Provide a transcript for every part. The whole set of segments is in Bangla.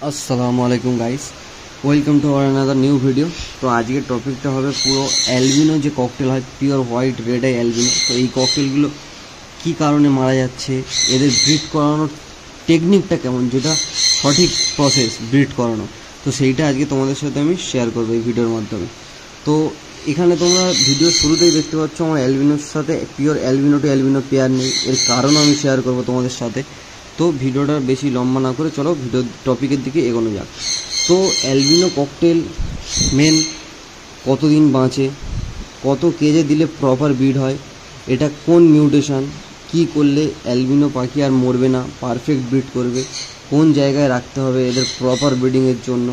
আসসালামু আলাইকুম guys, welcome to our another new video. তো আজকের টপিকটা হবে পুরো অ্যালবিনো যে ককটেল হয়, pure white red eye albino. তো এই ককটেলগুলো কী কারণে মারা যাচ্ছে, এদের ব্রিড করানোর টেকনিকটা কেমন, যেটা সঠিক প্রসেস ব্রিড করানো, তো সেইটা আজকে তোমাদের সাথে আমি শেয়ার করবো এই ভিডিওর মাধ্যমে। তো এখানে তোমরা ভিডিওর শুরুতেই দেখতে পাচ্ছ আমার অ্যালবিনোর সাথে pure albino to albino pair নেই, এর কারণও আমি শেয়ার করবো তোমাদের সাথে। তো ভিডিওটা বেশি লম্বা না করে চলো ভিডিওর টপিকের দিকে এগোনো যাক। তো অ্যালবিনো ককটেল মেন কতদিন বাঁচে, কত কেজে দিলে প্রপার ব্রিড হয়, এটা কোন মিউটেশন, কি করলে অ্যালবিনো পাখি আর মরবে না, পারফেক্ট ব্রিড করবে, কোন জায়গায় রাখতে হবে এদের প্রপার ব্রিডিংয়ের জন্য,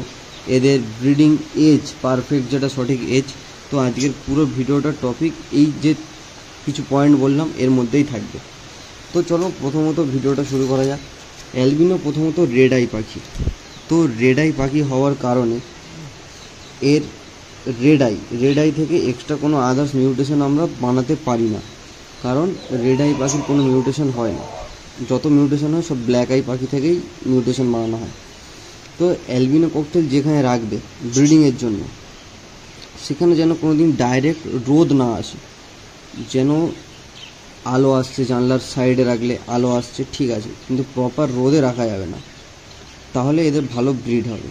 এদের ব্রিডিং এজ পারফেক্ট যেটা সঠিক এজ। তো আজকের পুরো ভিডিওটার টপিক এই যে কিছু পয়েন্ট বললাম এর মধ্যেই থাকবে। তো চলো প্রথমত ভিডিওটা শুরু করা যাক। অ্যালবিনো প্রথমত রেড আই পাখি। তো রেড আই পাখি হওয়ার কারণে এর রেড আই থেকে এক্সট্রা কোনো আদার্স মিউটেশন আমরা বানাতে পারি না, কারণ রেড আই পাখির কোনো মিউটেশন হয় না। যত মিউটেশন হয় সব ব্ল্যাক আই পাখি থেকেই মিউটেশন বানানো হয়। তো অ্যালবিনো ককটেল যেখানে রাখবে ব্রিডিংয়ের জন্য, সেখানে যেন কোনো দিন ডাইরেক্ট রোদ না আসে, যেন আলো আসছে, জানলার সাইডে রাখলে আলো আসছে ঠিক আছে, কিন্তু প্রপার রোদে রাখা যাবে না, তাহলে এদের ভালো ব্রিড হবে।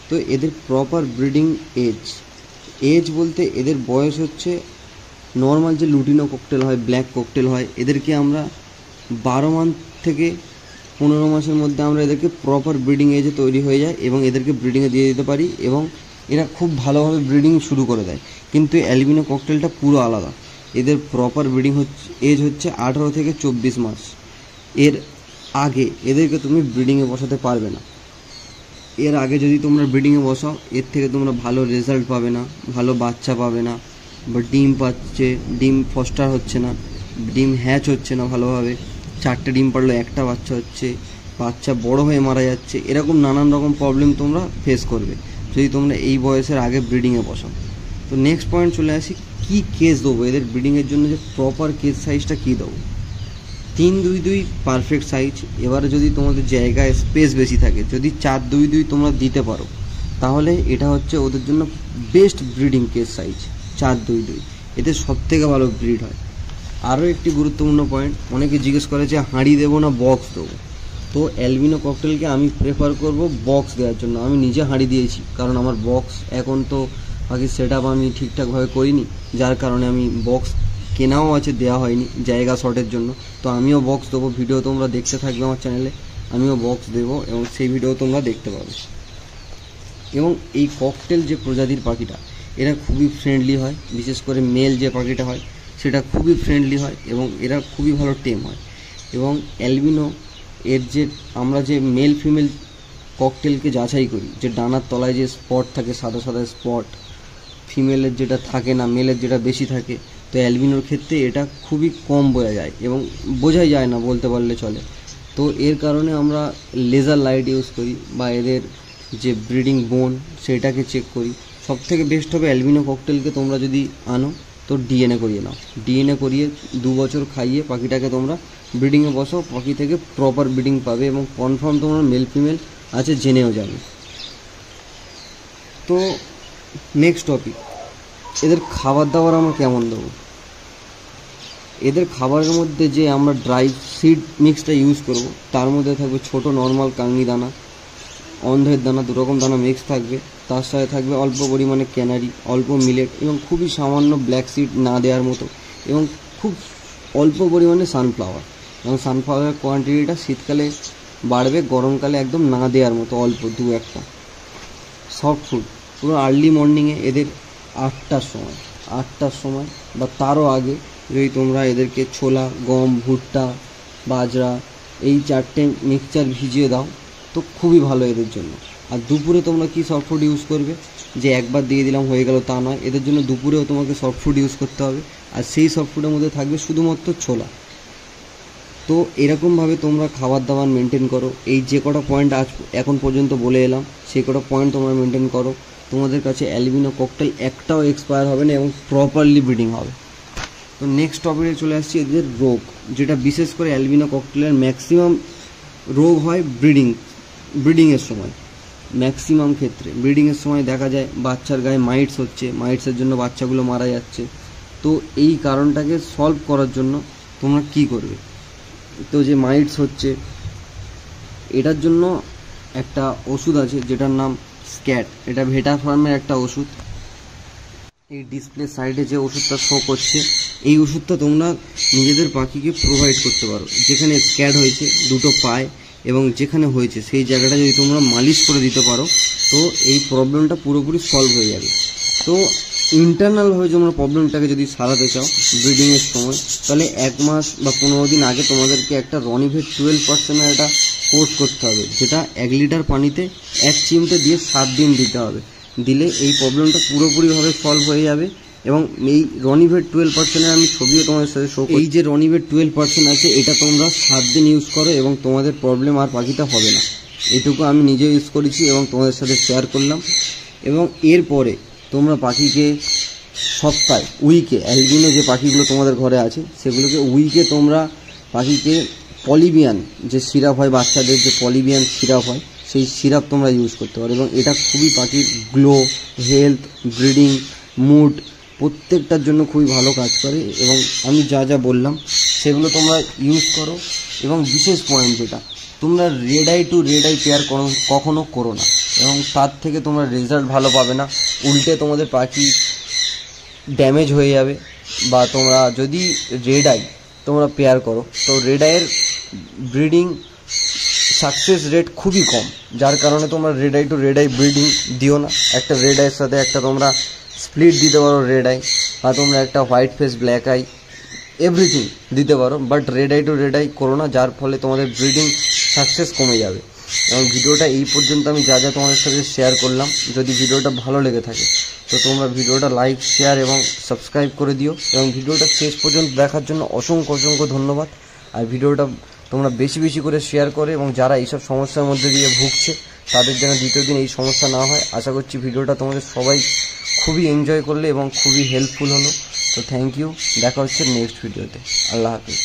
তো এদের প্রপার ব্রিডিং এজ বলতে এদের বয়স হচ্ছে নর্মাল যে লুটিনো ককটেল হয়, ব্ল্যাক ককটেল হয়, এদেরকে আমরা 12 মান্থ থেকে 15 মাসের মধ্যে আমরা এদেরকে প্রপার ব্রিডিং এজে তৈরি হয়ে যায় এবং এদেরকে ব্রিডিংয়ে দিয়ে দিতে পারি এবং এরা খুব ভালোভাবে ব্রিডিং শুরু করে দেয়। কিন্তু অ্যালবিনো ককটেলটা পুরো আলাদা, এদের প্রপার ব্রিডিং এজ হচ্ছে 18 থেকে 24 মাস। এর আগে এদেরকে তুমি ব্রিডিংয়ে বসাতে পারবে না। এর আগে যদি তোমরা ব্রিডিংয়ে বসাও, এর থেকে তোমরা ভালো রেজাল্ট পাবে না, ভালো বাচ্চা পাবে না, বা ডিম পাচ্ছে, ডিম ফস্টার হচ্ছে না, ডিম হ্যাচ হচ্ছে না ভালোভাবে, 4টে ডিম পারলে একটা বাচ্চা হচ্ছে, বাচ্চা বড় হয়ে মারা যাচ্ছে, এরকম নানান রকম প্রবলেম তোমরা ফেস করবে যদি তোমরা এই বয়সের আগে ব্রিডিংয়ে বসাও। তো নেক্সট পয়েন্ট চলে আসি, কী কেজ দেবো এদের ব্রিডিংয়ের জন্য, যে প্রপার কেজ সাইজটা কী দেবো। 3-2-2 পারফেক্ট সাইজ। এবারে যদি তোমাদের জায়গায় স্পেস বেশি থাকে, যদি 4-2-2 তোমরা দিতে পারো, তাহলে এটা হচ্ছে ওদের জন্য বেস্ট ব্রিডিং কেজ সাইজ 4-2-2, এতে সবথেকে ভালো ব্রিড হয়। আরও একটি গুরুত্বপূর্ণ পয়েন্ট, অনেকে জিজ্ঞেস করে যে হাঁড়ি দেবো না বক্স দেবো। তো অ্যালবিনো ককটেলকে আমি প্রেফার করব বক্স দেওয়ার জন্য। আমি নিজে হাঁড়ি দিয়েছি, কারণ আমার বক্স এখন তো বাকি সেট আপ আমি ঠিকঠাকভাবে করিনি, যার কারণে আমি বক্স কেনাও আছে, দেওয়া হয়নি জায়গা শর্টের জন্য। তো আমিও বক্স দেবো, ভিডিও তোমরা দেখতে থাকবে আমার চ্যানেলে, আমিও বক্স দেবো এবং সেই ভিডিও তোমরা দেখতে পাবে। এবং এই ককটেল যে প্রজাতির পাখিটা, এরা খুবই ফ্রেন্ডলি হয়, বিশেষ করে মেল যে পাখিটা হয় সেটা খুবই ফ্রেন্ডলি হয় এবং এরা খুবই ভালো টেম হয়। এবং অ্যালবিনো এর যে আমরা যে মেল ফিমেল ককটেলকে যাচাই করি, যে ডানার তলায় যে স্পট থাকে, সাদা সাদা স্পট, ফিমেলের যেটা থাকে না, মেলের যেটা বেশি থাকে, তো অ্যালবিনোর ক্ষেত্রে এটা খুবই কম বোঝা যায় এবং বোঝাই যায় না বলতে পারলে চলে। তো এর কারণে আমরা লেজার লাইট ইউজ করি বা এদের যে ব্রিডিং বোন সেটাকে চেক করি। সবথেকে বেস্ট হবে অ্যালবিনো ককটেলকে তোমরা যদি আনো তো ডিএনএ করিয়ে নাও, ডিএনএ করিয়ে 2 বছর খাইয়ে পাখিটাকে তোমরা ব্রিডিংয়ে বসাও, পাখি থেকে প্রপার ব্রিডিং পাবে এবং কনফার্ম তোমরা মেল ফিমেল আছে জেনেও যাবে। তো নেক্সট টপিক, এদের খাবার দাবার আমরা কেমন দেবো। এদের খাবারের মধ্যে যে আমরা ড্রাই সিড মিক্সটা ইউজ করব, তার মধ্যে থাকবে ছোট নর্মাল কাঙ্গি দানা, অন্ধের দানা, 2 রকম দানা মিক্স থাকবে। তার সাথে থাকবে অল্প পরিমাণে ক্যানারি, অল্প মিলেট এবং খুবই সামান্য ব্ল্যাক সিড না দেওয়ার মতো, এবং খুব অল্প পরিমাণে সানফ্লাওয়ার। এবং সানফ্লাওয়ারের কোয়ান্টিটিটা শীতকালে বাড়বে, গরমকালে একদম না দেওয়ার মতো, অল্প 2-1টা। সফট ফুড পুরো আর্লি মর্নিংয়ে এদের 8টার সময় বা তারও আগে যদি তোমরা এদেরকে ছোলা, গম, ভুট্টা, বাজরা এই 4টে মিক্সচার ভিজিয়ে দাও তো খুবই ভালো এদের জন্য। আর দুপুরে তোমরা কি সফট ফুড ইউজ করবে, যে একবার দিয়ে দিলাম হয়ে গেল তা নয়, এদের জন্য দুপুরেও তোমাকে সফট ফুড ইউজ করতে হবে, আর সেই সফট ফুডের মধ্যে থাকবে শুধুমাত্র ছোলা। তো এরকমভাবে তোমরা খাবার দাবার মেনটেন করো। এই যে কটা পয়েন্ট আজ এখন পর্যন্ত বলে এলাম, সেই কটা পয়েন্ট তোমরা মেনটেন করো, তোমাদের কাছে অ্যালবিনো ককটেল একটাও এক্সপায়ার হবে না এবং প্রপারলি ব্রিডিং হবে। তো নেক্সট টপিকে চলে আসছি, এদের রোগ, যেটা বিশেষ করে অ্যালবিনো ককটেলের ম্যাক্সিমাম রোগ হয় ব্রিডিংয়ের সময়। ম্যাক্সিমাম ক্ষেত্রে ব্রিডিংয়ের সময় দেখা যায় বাচ্চার গায়ে মাইটস হচ্ছে, মাইটসের জন্য বাচ্চাগুলো মারা যাচ্ছে। তো এই কারণটাকে সলভ করার জন্য তোমরা কি করবে? তো যে মাইটস হচ্ছে এটার জন্য একটা ওষুধ আছে যেটার নাম স্ক্যাট। এটা ভেটা ফার্মের একটা ওষুধ। এই ডিসপ্লে সাইডে যে ওষুধটা শো করছে এই ওষুধটা তোমরা নিজেদের পাখিকে প্রোভাইড করতে পারো। যেখানে স্ক্যাট হয়েছে দুটো পায়ে এবং যেখানে হয়েছে সেই জায়গাটা যদি তোমরা মালিশ করে দিতে পারো তো এই প্রবলেমটা পুরোপুরি সলভ হয়ে যাবে। তো ইন্টারনালভাবে তোমরা প্রবলেমটাকে যদি সারাতে চাও ব্রিডিংয়ের সময়, তাহলে 1 মাস বা 15 দিন আগে তোমাদেরকে একটা রনিভেট 12% একটা কোর্স করতে হবে, যেটা 1 লিটার পানিতে 1 চিমটে দিয়ে 7 দিন দিতে হবে। দিলে এই প্রবলেমটা পুরোপুরিভাবে সলভ হয়ে যাবে। এবং এই রনিভেট 12% আমি ছবিও তোমাদের সাথে শো করি। এই যে রনিভেট 12% আছে এটা তোমরা 7 দিন ইউজ করো এবং তোমাদের প্রবলেম আর পাখিটা হবে না। এটুকু আমি নিজে ইউজ করেছি এবং তোমাদের সাথে শেয়ার করলাম। এবং এরপরে তোমরা পাখিকে সপ্তাহে উইকে অ্যালবিনো যে পাখিগুলো তোমাদের ঘরে আছে সেগুলোকে উইকে তোমরা পাখিকে পলিবিয়ান যে সিরাপ হয়, বাচ্চাদের যে পলিবিয়ান সিরাপ হয় সেই সিরাপ তোমরা ইউজ করতে পারো। এবং এটা খুবই পাখির গ্লো, হেলথ, ব্রিডিং, মুড প্রত্যেকটার জন্য খুবই ভালো কাজ করে। এবং আমি যা যা বললাম সেগুলো তোমরা ইউজ করো। এবং বিশেষ পয়েন্ট যেটা, তোমরা red eye to red eye pair কখনো করো না এবং তার থেকে তোমরা রেজাল্ট ভালো পাবে না। উল্টে তোমাদের পাখি ড্যামেজ হয়ে যাবে। বা তোমরা যদি রেড আই তোমরা পেয়ার করো তো রেড আইয়ের ব্রিডিং সাকসেস রেট খুবই কম, যার কারণে তোমরা red eye to red eye breeding দিও না। একটা রেড আইয়ের সাথে একটা তোমরা স্প্লিট দিতে পারো রেড আই, বা তোমরা একটা white face black eye everything দিতে পারো, but red eye to red eye করো না, যার ফলে তোমাদের ব্রিডিং সাকসেস কমে যাবে। এবং ভিডিওটা এই পর্যন্ত আমি যা যা তোমাদের সাথে শেয়ার করলাম, যদি ভিডিওটা ভালো লেগে থাকে তো তোমরা ভিডিওটা লাইক, শেয়ার এবং সাবস্ক্রাইব করে দিও। এবং ভিডিওটা শেষ পর্যন্ত দেখার জন্য অসংখ্য অসংখ্য ধন্যবাদ। আর ভিডিওটা তোমরা বেশি বেশি করে শেয়ার করে, এবং যারা এইসব সমস্যার মধ্যে দিয়ে ভুগছে তাদের যেন দ্বিতীয় দিন এই সমস্যা না হয়। আশা করছি ভিডিওটা তোমাদের সবাই খুবই এনজয় করলে এবং খুবই হেল্পফুল হলো। তো থ্যাংক ইউ, দেখা হচ্ছে নেক্সট ভিডিওতে। আল্লাহ হাফিজ।